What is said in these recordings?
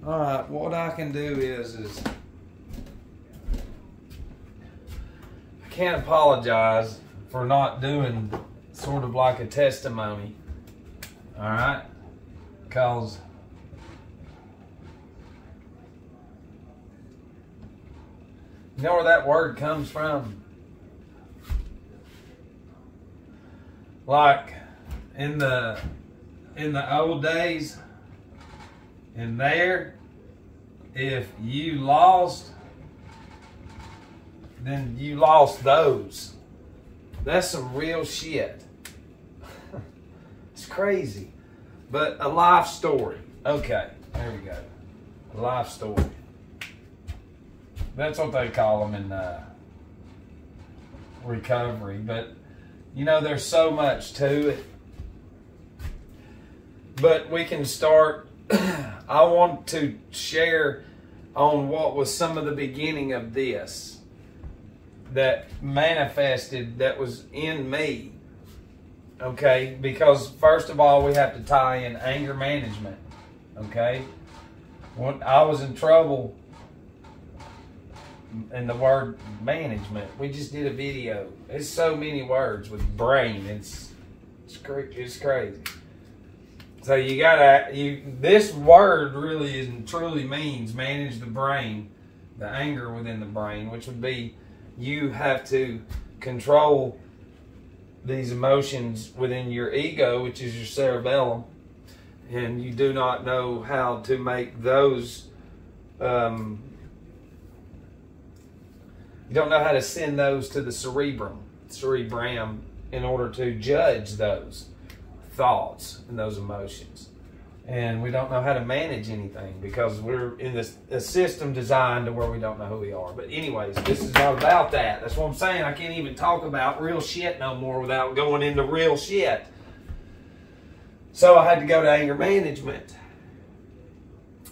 All right, what I can do is I can't apologize for not doing sort of like a testimony. All right, because you know where that word comes from? Like in the old days, in there, if you lost, then you lost those. That's some real shit. It's crazy. But a life story. Okay, there we go. A life story. That's what they call them in recovery. But, you know, there's so much to it. But we can start. I want to share on what was some of the beginning of this that manifested, that was in me. Okay, because first of all, we have to tie in anger management. Okay, when I was in trouble, and the word management, we just did a video. It's so many words with brain. It's crazy. So you gotta, this word really and truly means manage the brain, the anger within the brain, which would be you have to control these emotions within your ego, which is your cerebellum, and you do not know how to make those, you don't know how to send those to the cerebrum in order to judge those thoughts and those emotions. And we don't know how to manage anything because we're in a system designed to where we don't know who we are. But anyways, this is not about that. That's what I'm saying. I can't even talk about real shit no more without going into real shit. So I had to go to anger management.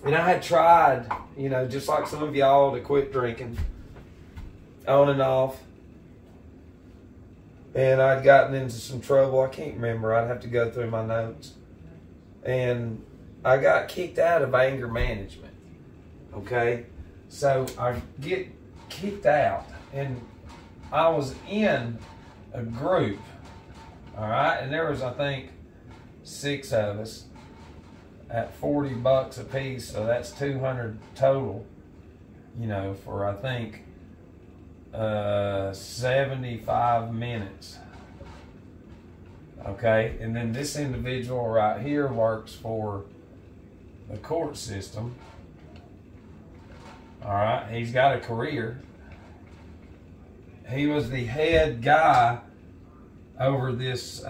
And I had tried, you know, just like some of y'all, to quit drinking on and off. And I'd gotten into some trouble. I can't remember. I'd have to go through my notes. And I got kicked out of anger management. Okay? So I get kicked out. And I was in a group. All right? And there was, I think, 6 of us at $40 a piece. So that's $200 total, you know, for, I think, 75 minutes. Okay, and then this individual right here works for the court system. All right, he's got a career. He was the head guy over this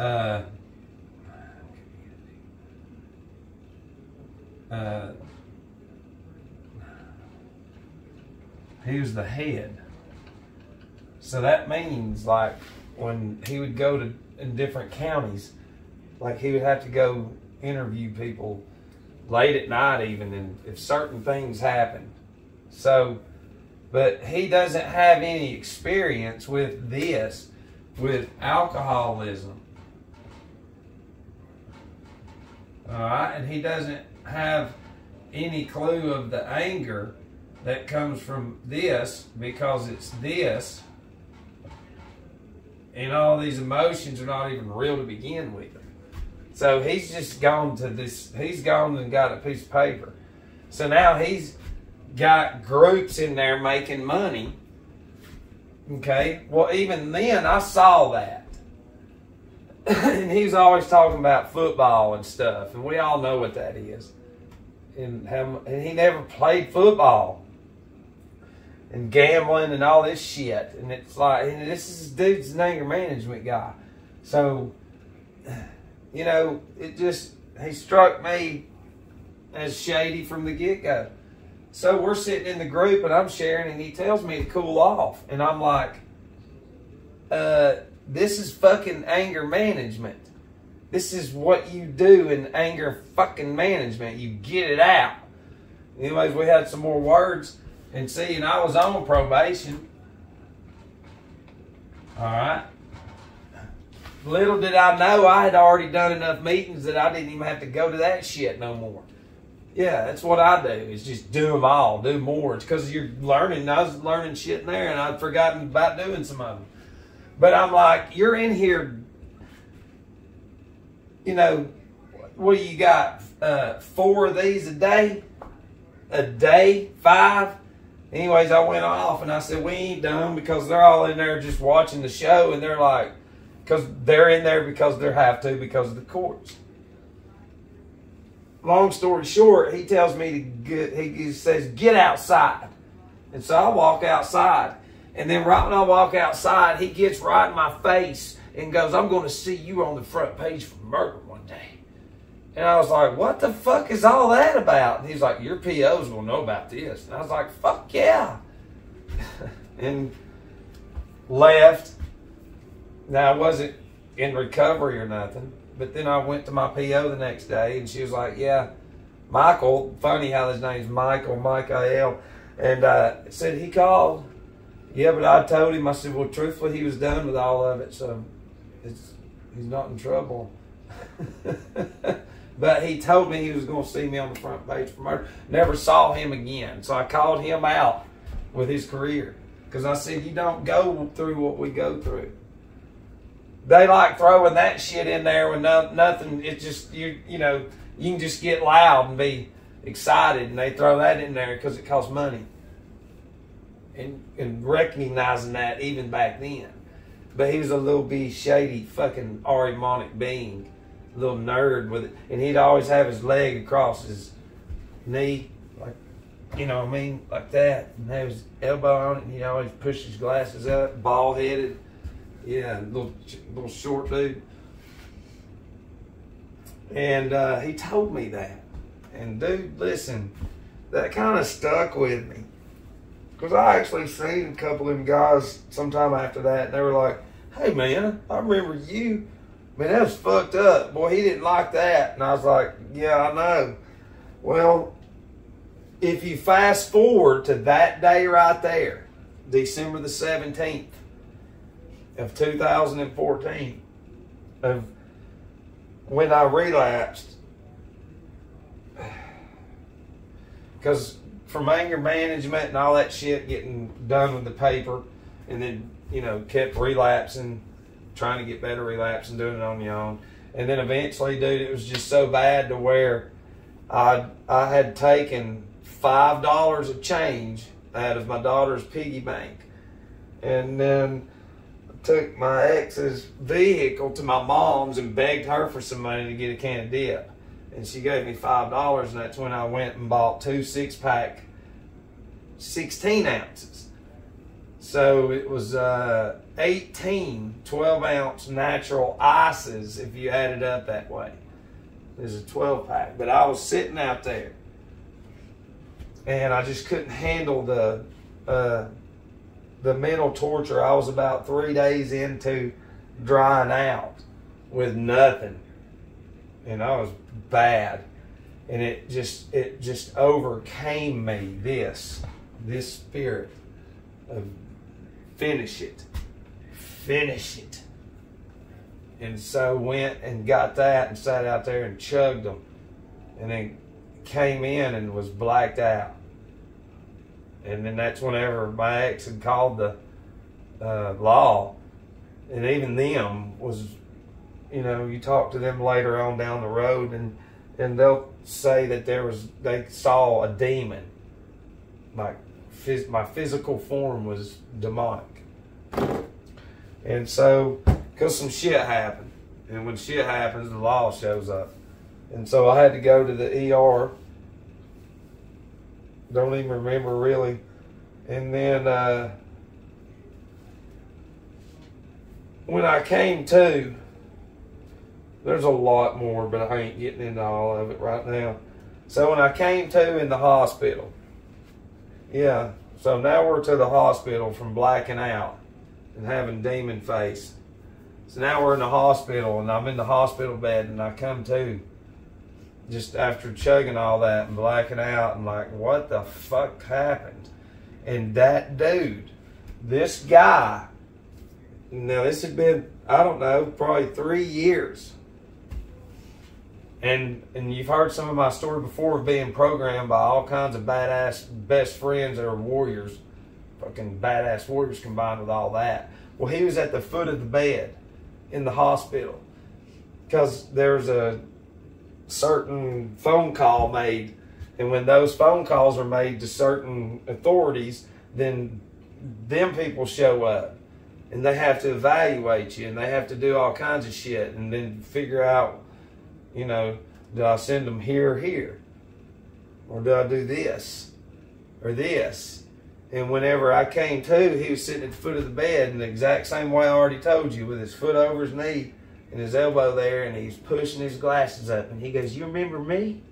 he was the head. So that means, like, when he would go to in different counties, like he would have to go interview people late at night even, and if certain things happened. So, but he doesn't have any experience with this, with alcoholism. All right, and he doesn't have any clue of the anger that comes from this, because it's this. And all these emotions are not even real to begin with. So he's just gone to this, he's gone and got a piece of paper. So now he's got groups in there making money. Okay, well, even then I saw that. And he was always talking about football and stuff, and we all know what that is. And he never played football. And gambling and all this shit. And it's like, and this dude's an anger management guy. So, you know, he struck me as shady from the get-go. So we're sitting in the group and I'm sharing, and he tells me to cool off. And I'm like, this is fucking anger management. This is what you do in anger fucking management. You get it out. Anyways, we had some more words. And see, and I was on probation. All right. Little did I know I had already done enough meetings that I didn't even have to go to that shit no more. Yeah, that's what I do. Is just do them all, do more. It's because you're learning. I was learning shit in there, and I'd forgotten about doing some of them. But I'm like, you're in here, you know, what do you got? 4 of these a day? A day? 5? Anyways, I went off, and I said, we ain't done, because they're all in there just watching the show, and they're like, because they're in there because they have to, because of the courts. Long story short, he tells me to get, he says, get outside. And so I walk outside. And then right when I walk outside, he gets right in my face and goes, I'm going to see you on the front page for murder one day. And I was like, what the fuck is all that about? And he's like, your POs will know about this. And I was like, fuck yeah. And left. Now, I wasn't in recovery or nothing. But then I went to my PO the next day, and she was like, yeah, Michael, funny how his name's Michael, and said he called. Yeah, but I told him, I said, well, truthfully, he was done with all of it, so he's not in trouble. But he told me he was going to see me on the front page for murder. Never saw him again. So I called him out with his career, because I said, you don't go through what we go through. They like throwing that shit in there with nothing. It just, you know, you can just get loud and be excited, and they throw that in there because it costs money. And recognizing that even back then. But he was a little bit shady fucking Ari being, a little nerd with it. And he'd always have his leg across his knee, like, you know what I mean, like that. And have his elbow on it, and he'd always push his glasses up, bald-headed. Yeah, little short dude. And he told me that. And dude, listen, that kind of stuck with me. Because I actually seen a couple of them guys sometime after that, and they were like, hey man, I remember you. Man, that was fucked up. Boy, he didn't like that. And I was like, yeah, I know. Well, if you fast forward to that day right there, December the 17th, of 2014, of when I relapsed, because from anger management and all that shit, getting done with the paper, and then, you know, kept relapsing, trying to get better relapsing, doing it on your own, and then eventually, dude, it was just so bad to where I had taken $5 of change out of my daughter's piggy bank, and then took my ex's vehicle to my mom's and begged her for some money to get a can of dip. And she gave me $5, and that's when I went and bought 2 6-pack, 16 ounces. So it was 18 12-ounce natural ices if you add it up that way. There's a 12-pack. But I was sitting out there, and I just couldn't handle the mental torture. I was about 3 days into drying out with nothing, and I was bad, and it just overcame me, this spirit of finish it, and so went and got that and sat out there and chugged them, and then came in and was blacked out. And then that's whenever my ex had called the law. And even them was, you know, you talk to them later on down the road, and they'll say that they saw a demon. Like, my physical form was demonic. And so, because some shit happened. And when shit happens, the law shows up. And so I had to go to the ER. Don't even remember really. And then when I came to, there's a lot more, but I ain't getting into all of it right now. So when I came to in the hospital, yeah, so now we're to the hospital from blacking out and having demon face. So now we're in the hospital, and I'm in the hospital bed, and I come to just after chugging all that and blacking out, and like, what the fuck happened? And that dude, this guy, now this had been, I don't know, probably 3 years. And you've heard some of my story before of being programmed by all kinds of badass best friends that are warriors. Fucking badass warriors combined with all that. Well, he was at the foot of the bed in the hospital because there's a certain phone call made. And when those phone calls are made to certain authorities, then them people show up. And they have to evaluate you. And they have to do all kinds of shit. And then figure out, you know, do I send them here or here? Or do I do this? Or this? And whenever I came to, he was sitting at the foot of the bed in the exact same way I already told you, with his foot over his knee and his elbow there, and he's pushing his glasses up. And he goes, "You remember me?"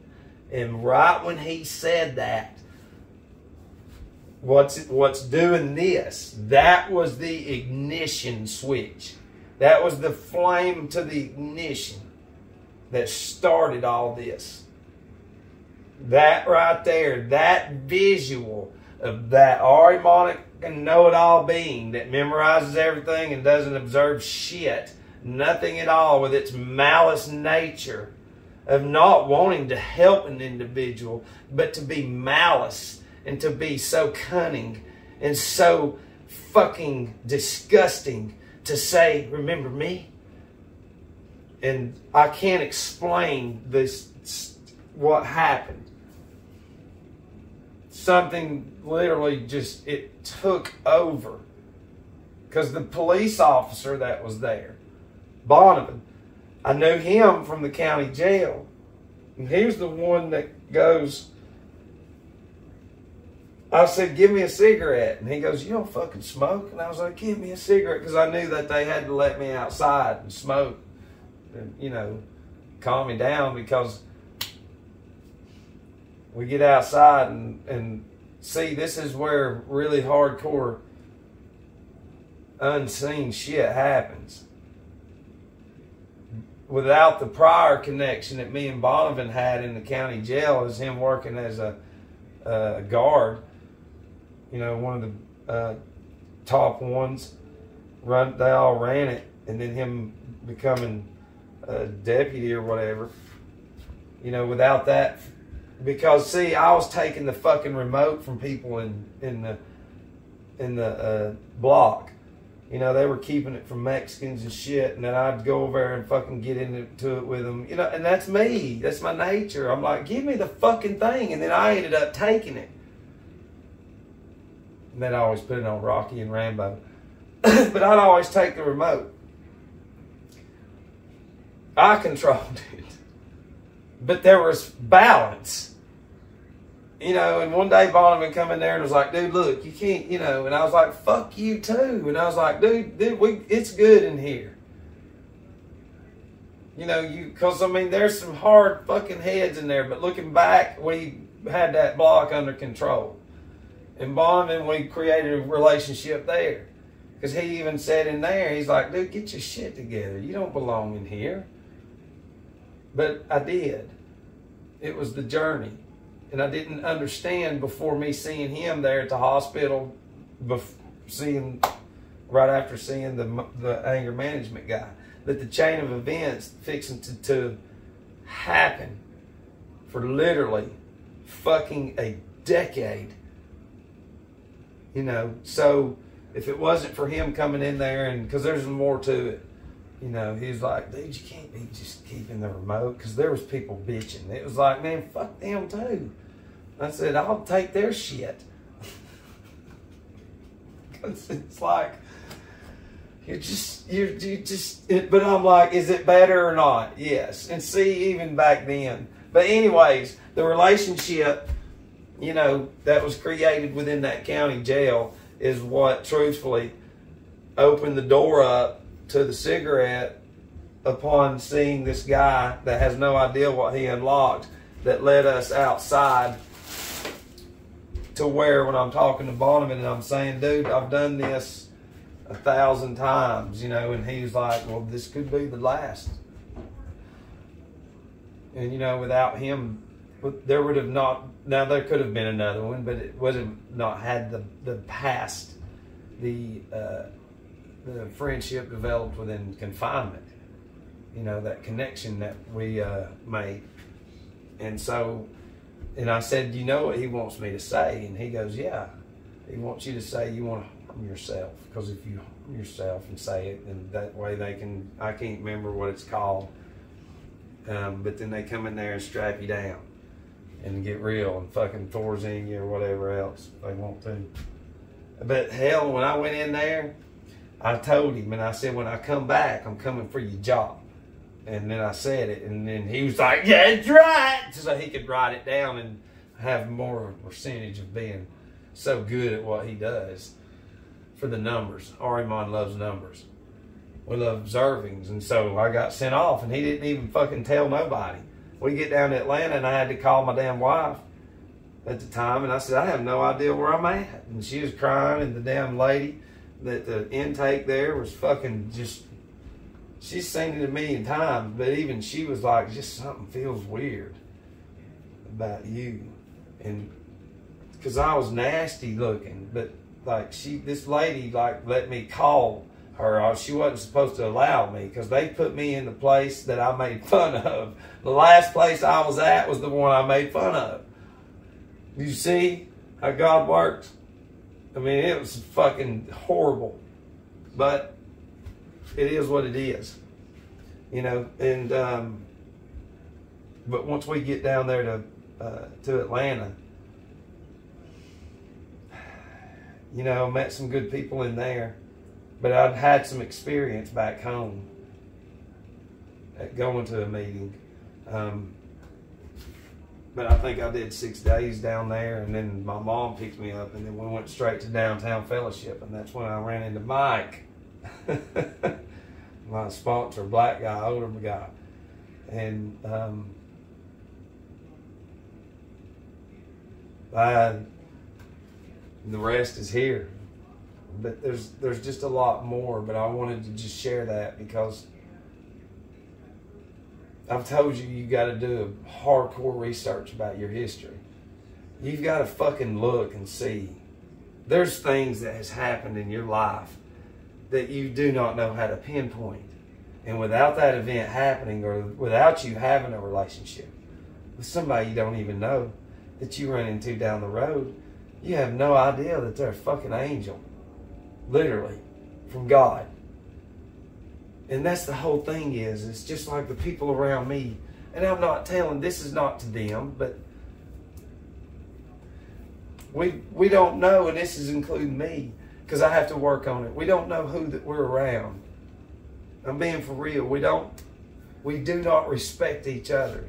And right when he said that, what's doing this, that was the ignition switch. That was the flame to the ignition that started all this. That right there, that visual of that Ahrimanic and know-it-all being that memorizes everything and doesn't observe shit, nothing at all, with its malice nature of not wanting to help an individual, but to be malice and to be so cunning and so fucking disgusting to say, "Remember me?" And I can't explain this, what happened. Something literally just, it took over. Because the police officer that was there, Bonovan, I knew him from the county jail. And he was the one that goes, I said, "Give me a cigarette." And he goes, "You don't fucking smoke?" And I was like, "Give me a cigarette." Because I knew that they had to let me outside and smoke. And, you know, calm me down, because we get outside and see, this is where really hardcore unseen shit happens. Without the prior connection that me and Bonovan had in the county jail, as him working as a guard, you know, one of the top ones, they all ran it, and then him becoming a deputy or whatever, you know, without that, because see, I was taking the fucking remote from people in the block. You know, they were keeping it from Mexicans and shit, and then I'd go over there and fucking get into it with them, you know, and that's me. That's my nature. I'm like, "Give me the fucking thing," and then I ended up taking it. And then I always put it on Rocky and Rambo. But I'd always take the remote. I controlled it. But there was balance. You know, and one day Bonovan come in there and was like, "Dude, look, you can't," you know, and I was like, "Fuck you too." And I was like, dude, it's good in here. You know, because I mean, there's some hard fucking heads in there, but looking back, we had that block under control. And Bonovan, we created a relationship there. Because he even said in there, he's like, "Dude, get your shit together. You don't belong in here." But I did. It was the journey. And I didn't understand before me seeing him there at the hospital, right after seeing the anger management guy, that the chain of events fixing to happen for literally fucking a decade. You know, so if it wasn't for him coming in there, and because there's more to it, you know, he was like, "Dude, you can't be just keeping the remote," because there was people bitching. It was like, "Man, fuck them too." I said, "I'll take their shit." It's like, but I'm like, is it better or not? Yes. And see, even back then. But anyways, the relationship, you know, that was created within that county jail is what truthfully opened the door up to the cigarette upon seeing this guy that has no idea what he unlocked, that led us outside to where, when I'm talking to Bonovan and I'm saying, "Dude, I've done this 1,000 times, you know," and he was like, "Well, this could be the last." And, you know, without him, there would have not, now there could have been another one, but it would have not had the past, the friendship developed within confinement. you know, that connection that we made. And so, and I said, you know what he wants me to say? And he goes, yeah. He wants you to say you want to harm yourself. Because if you harm yourself and say it, then that way they can, I can't remember what it's called. But then they come in there and strap you down and get real and fucking Thor's in you or whatever else they want to. But hell, when I went in there, I told him, and I said, when I come back, I'm coming for your job. And then I said it, and then he was like, yeah, that's right. So he could write it down and have more of a percentage of being so good at what he does for the numbers. Arimon loves numbers. We love observings. And so I got sent off, and he didn't even fucking tell nobody. We get down to Atlanta, and I had to call my damn wife at the time, and I said, I have no idea where I'm at. And she was crying, and the damn lady that the intake there was fucking just, she's seen it a million times, but even she was like, just something feels weird about you. And because I was nasty looking, but like this lady like let me call her. She wasn't supposed to allow me because they put me in the place that I made fun of. The last place I was at was the one I made fun of. You see how God works? I mean, it was fucking horrible, but it is what it is, you know. And but once we get down there to Atlanta, you know, met some good people in there, but I'd had some experience back home at going to a meeting. But I think I did 6 days down there, and then my mom picked me up, and then we went straight to Downtown Fellowship, and that's when I ran into Mike, my sponsor, black guy, older guy. And the rest is here. But there's just a lot more, but I wanted to just share that because I've told you, you got to do a hardcore research about your history. You've got to fucking look and see. There's things that has happened in your life that you do not know how to pinpoint. And without that event happening, or without you having a relationship with somebody you don't even know that you run into down the road, you have no idea that they're a fucking angel. Literally. From God. And that's the whole thing is, it's just like the people around me. And I'm not telling, this is not to them, but we don't know, and this is including me, because I have to work on it. We don't know who that we're around. I'm being for real. We do not respect each other.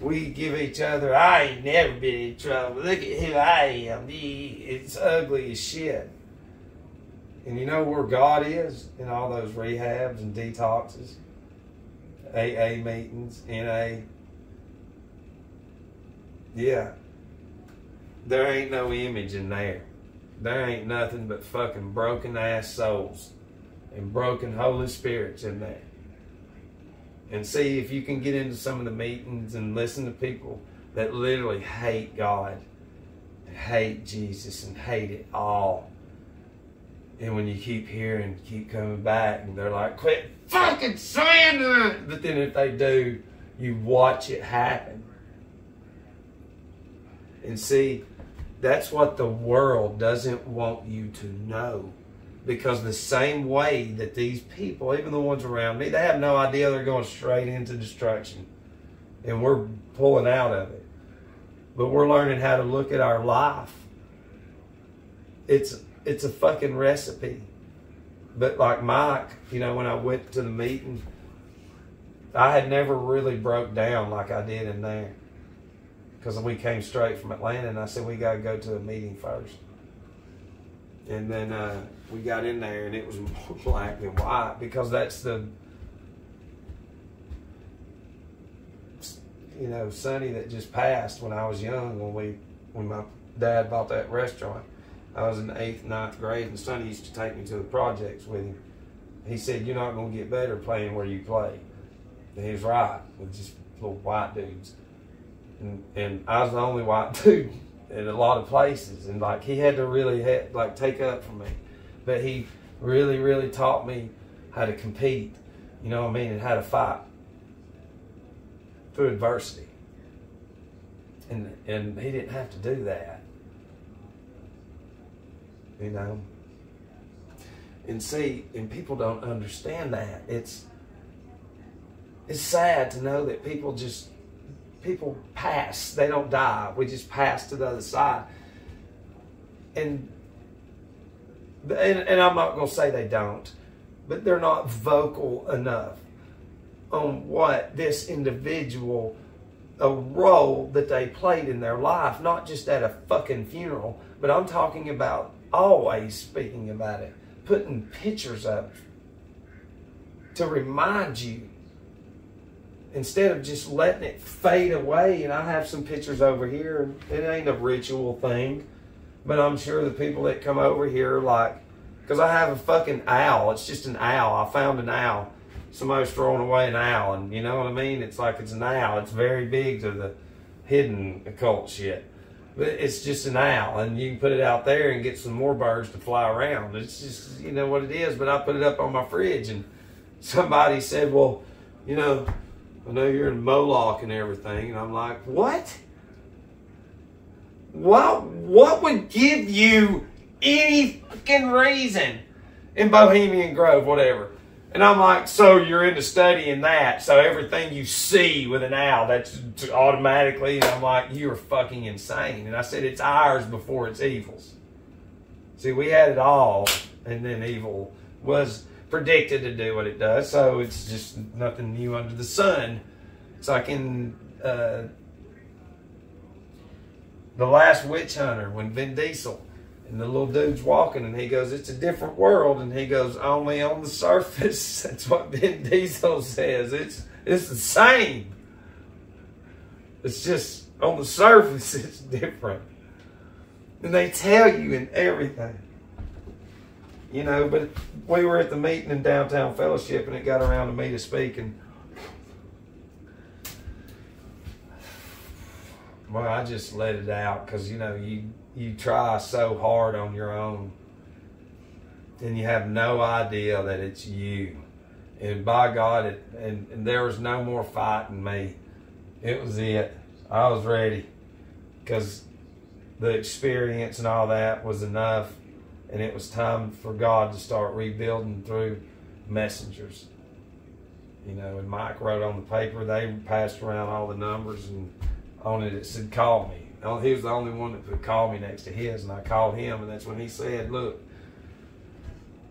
We give each other, I ain't never been in trouble. Look at who I am. It's ugly as shit. And you know where God is in all those rehabs and detoxes, AA meetings, NA. Yeah. There ain't no image in there. There ain't nothing but fucking broken ass souls and broken Holy Spirits in there. And see if you can get into some of the meetings and listen to people that literally hate God, and hate Jesus, and hate it all. And when you keep hearing, keep coming back, and they're like, quit fucking saying that. But then if they do, you watch it happen. And see, that's what the world doesn't want you to know. Because the same way that these people, even the ones around me, they have no idea they're going straight into destruction. And we're pulling out of it. But we're learning how to look at our life. It's a fucking recipe. But like Mike, you know, when I went to the meeting, I had never really broke down like I did in there. Because we came straight from Atlanta, and I said, we got to go to a meeting first. And then we got in there, and it was more black than white, because that's the, you know, Sonny that just passed when I was young, when my dad bought that restaurant. I was in the 8th, 9th grade, and Sonny used to take me to the projects with him. He said, you're not going to get better playing where you play. And he was right, with just little white dudes. And I was the only white dude in a lot of places, and like he had to really take up for me. But he really, really taught me how to compete You know what I mean? And how to fight through adversity. And he didn't have to do that. You know? And see, and people don't understand that. It's sad to know that people pass. They don't die. We just pass to the other side. And I'm not going to say they don't, but they're not vocal enough on what this individual, a role that they played in their life, not just at a fucking funeral, but I'm talking about always speaking about it, putting pictures up to remind you instead of just letting it fade away. And I have some pictures over here. It ain't a ritual thing, but I'm sure the people that come over here, like, because I have a fucking owl. It's just an owl. I found an owl. Somebody's throwing away an owl, and you know what I mean? It's like it's an owl. It's very big to the hidden occult shit. But it's just an owl, and you can put it out there and get some more birds to fly around. It's just, you know what it is. But I put it up on my fridge, and somebody said, well, you know, I know you're in Moloch and everything. And I'm like, what? What would give you any fucking reason in Bohemian Grove, whatever? And I'm like, so you're into studying that. So everything you see with an owl, that's automatically, and I'm like, you're fucking insane. And I said, it's ours before it's evil's. See, we had it all, and then evil was predicted to do what it does. So it's just nothing new under the sun. It's like in The Last Witch Hunter, when Vin Diesel and the little dude's walking, and he goes, it's a different world. And he goes, only on the surface. That's what Vin Diesel says. It's the same. It's just on the surface, it's different. And they tell you in everything. You know, but we were at the meeting in Downtown Fellowship, and it got around to me to speak. And well, I just let it out because, you know, you try so hard on your own, and you have no idea that it's you. And by God, and there was no more fighting me. It was it. I was ready because the experience and all that was enough, and it was time for God to start rebuilding through messengers. You know, and Mike wrote on the paper, they passed around all the numbers, and on it said, call me. He was the only one that could call me next to his, and I called him, and that's when he said, look,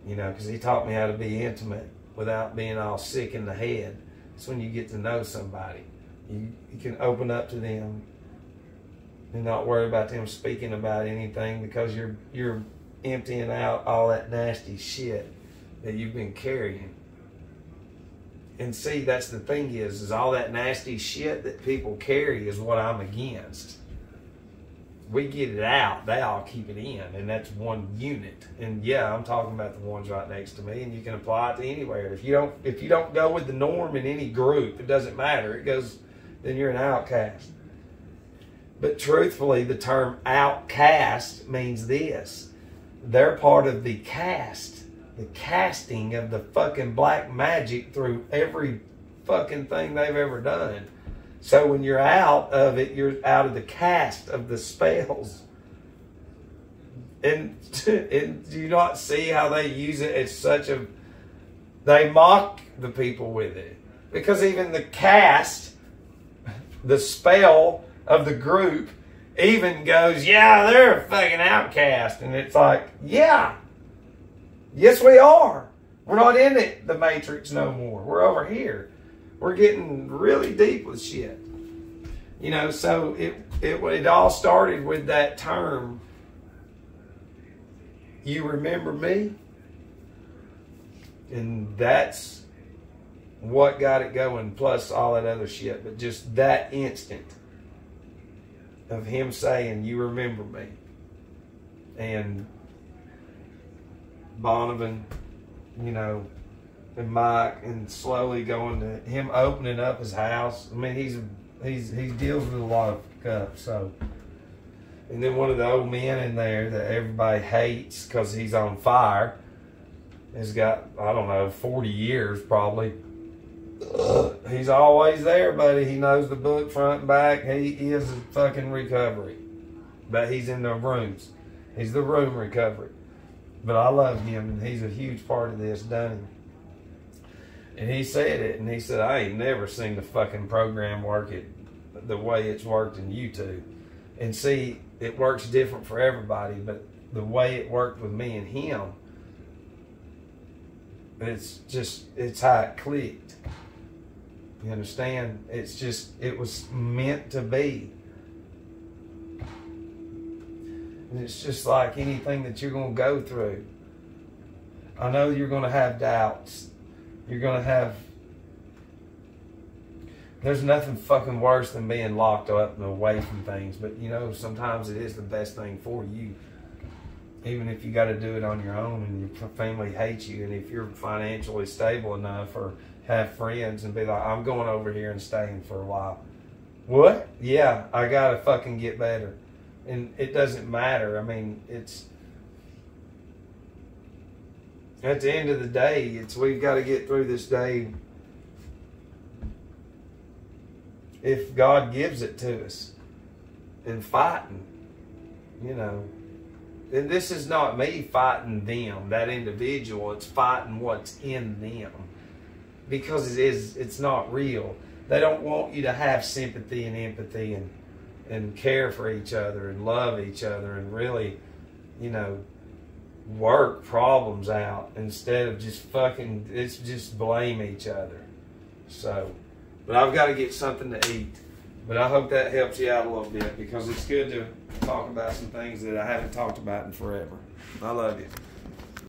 you know, because he taught me how to be intimate without being all sick in the head. It's when you get to know somebody. You can open up to them and not worry about them speaking about anything, because you're emptying out all that nasty shit that you've been carrying. And see, that's the thing is all that nasty shit that people carry is what I'm against. We get it out, they all keep it in, and that's one unit. And yeah, I'm talking about the ones right next to me, and you can apply it to anywhere. If you don't go with the norm in any group, it doesn't matter. It goes, then you're an outcast. But truthfully, the term outcast means this: they're part of the cast, the casting of the fucking black magic through every fucking thing they've ever done. So when you're out of it, you're out of the cast of the spells. And do you not see how they use it? It's such a... They mock the people with it. Because even the cast, the spell of the group, even goes, yeah, they're a fucking outcast. And it's like, yeah. Yes, we are. We're not in it, the Matrix no more. We're over here. We're getting really deep with shit. You know, so it all started with that term, you remember me? And that's what got it going, plus all that other shit. But just that instant of him saying, you remember me. And Bonovan, you know, and Mike, and slowly going to him opening up his house. I mean, he deals with a lot of stuff. So, and then one of the old men in there that everybody hates because he's on fire has got, I don't know, 40 years probably He's always there, buddy. He knows the book front and back. He is a fucking recovery. But he's in the rooms. He's the room recovery. But I love him, and he's a huge part of this, doesn't he? And he said it, and he said, I ain't never seen the fucking program work it the way it's worked in YouTube. And see, it works different for everybody, but the way it worked with me and him, it's how it clicked. You understand? It was meant to be. And it's just like anything that you're going to go through. I know you're going to have doubts. You're going to have... There's nothing fucking worse than being locked up and away from things. But, you know, sometimes it is the best thing for you. Even if you got to do it on your own and your family hates you. And if you're financially stable enough or have friends and be like, I'm going over here and staying for a while. What? Yeah, I got to fucking get better. And it doesn't matter. I mean, it's... At the end of the day, we've got to get through this day if God gives it to us. And fighting, you know. And this is not me fighting them, that individual. It's fighting what's in them. Because it's not real. They don't want you to have sympathy and empathy and care for each other and love each other and really, you know, work problems out instead of just fucking, it's just blame each other. So, but I've got to get something to eat. But I hope that helps you out a little bit because it's good to talk about some things that I haven't talked about in forever. I love you.